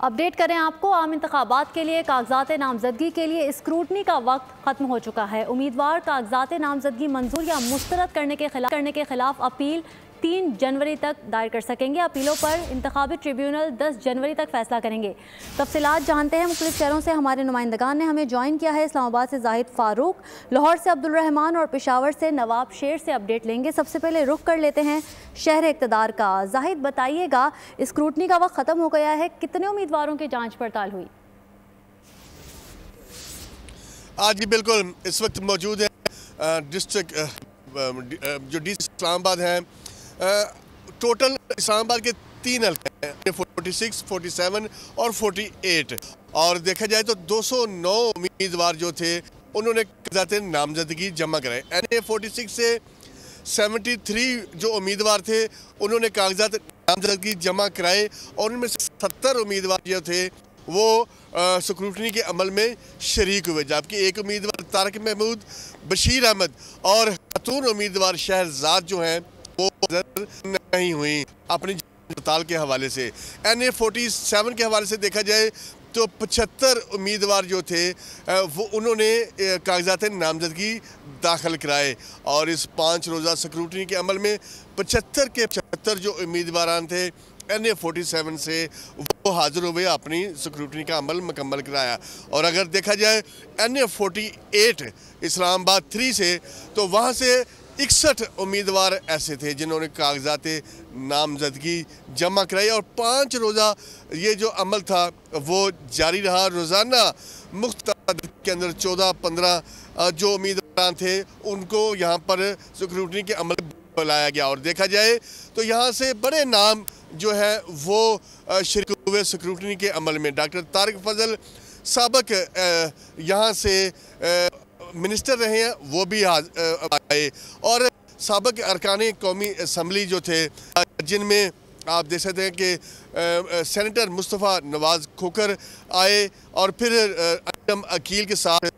Update करें आपको, आम इंतखाबात के लिए कागजात नामजदगी के लिए स्क्रूटनी का वक्त खत्म हो चुका है। उम्मीदवार कागजात नामजदगी मंजूर या मुस्तरद करने के खिलाफ अपील 3 जनवरी तक दायर कर सकेंगे। अपीलों पर इंतखाबी ट्रिब्यूनल 10 जनवरी तक फैसला करेंगे। तफसीलात जानते हैं, मुख्तलिफ शहरों से हमारे नुमाइंदगान ने हमें ज्वाइन किया है। इस्लामाबाद से जाहिद फारूक, लाहौर से अब्दुल रहमान और पेशावर से नवाब शेर से अपडेट लेंगे। सबसे पहले रुख कर लेते हैं शहर इक़्तिदार का। जाहिद, बताइएगा, स्क्रूटनी का वक्त ख़त्म हो गया है, कितने उम्मीदवारों की जाँच पड़ताल हुई? आज बिल्कुल इस वक्त मौजूद है डिस्ट्रिक्ट जो डिस्ट्रिक्ट इस्लामाबाद है। टोटल इस्लामाबाद के 3 हल्के हैं, 46, 47 और 48। और देखा जाए तो 209 उम्मीदवार जो थे उन्होंने कागजात नामजदगी जमा कराए। NA 46 से 73 जो उम्मीदवार थे उन्होंने कागजात नामजदगी जमा कराए और उनमें से 70 उम्मीदवार जो थे वो स्क्रूटनी के अमल में शरीक हुए, जबकि एक उम्मीदवार तारिक महमूद, बशीर अहमद और खातून उम्मीदवार शहरजाद जो हैं वो नहीं हुई अपनी हड़ताल के हवाले से। NA 47 के हवाले से देखा जाए तो 75 उम्मीदवार जो थे वो उन्होंने कागजात नामजदगी दाखिल कराए और इस 5 रोज़ा स्क्रूटनी के अमल में 75 के 75 जो उम्मीदवार थे NA 47 से वो हाजिर हुए, अपनी स्क्रूटनी का अमल मुकम्मल कराया। और अगर देखा जाए NA 48 इस्लामाबाद 3 से, तो वहाँ से 61 उम्मीदवार ऐसे थे जिन्होंने कागजात नामजदगी जमा कराई और 5 रोज़ा ये जो अमल था वो जारी रहा। रोज़ाना मुख्तलिफ के अंदर 14-15 जो उम्मीदवार थे उनको यहाँ पर स्क्रूटनी के अमल बुलाया गया। और देखा जाए तो यहाँ से बड़े नाम जो है वो शरीक हुए स्क्रूटनी के अमल में। डॉक्टर तारिक फजल साबक यहाँ से मिनिस्टर रहे हैं, वो भी आए और साबक अरकान कौमी असम्बली जो थे जिनमें आप देख सकते हैं कि सेनेटर मुस्तफ़ा नवाज़ खोकर आए और फिर अजम अकील के साथ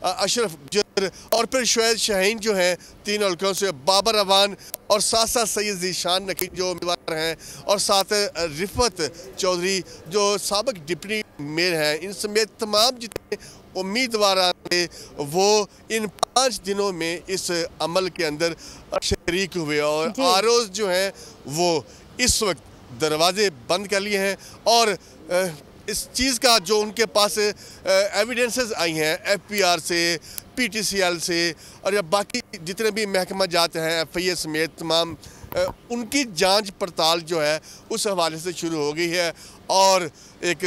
अशरफ गुजर और फिर शुएब शाहीन जो हैं 3 हल्कों से, बाबर अवान और साथ साथ सैयद ज़ीशान नकीब जो उम्मीदवार हैं और साथ रिफत चौधरी जो साबक डिप्टी मेयर हैं। इन समेत तमाम जितने उम्मीदवार थे वो इन 5 दिनों में इस अमल के अंदर शरीक हुए और आरोज़ जो हैं वो इस वक्त दरवाजे बंद कर लिए हैं। और इस चीज़ का जो उनके पास एविडेंसेस आई हैं FPR से, PTCL से और या बाकी जितने भी महकमा जात हैं FIA समेत तमाम, उनकी जांच पड़ताल जो है उस हवाले से शुरू हो गई है। और एक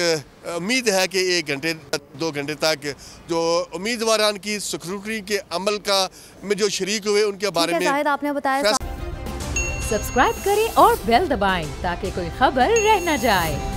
उम्मीद है कि 1 घंटे 2 घंटे तक जो उम्मीदवारान की स्क्रूटनी के अमल का में जो शरीक हुए उनके बारे में आपने बताया। सब्सक्राइब करें और बेल दबाएं ताकि कोई खबर रह न जाए।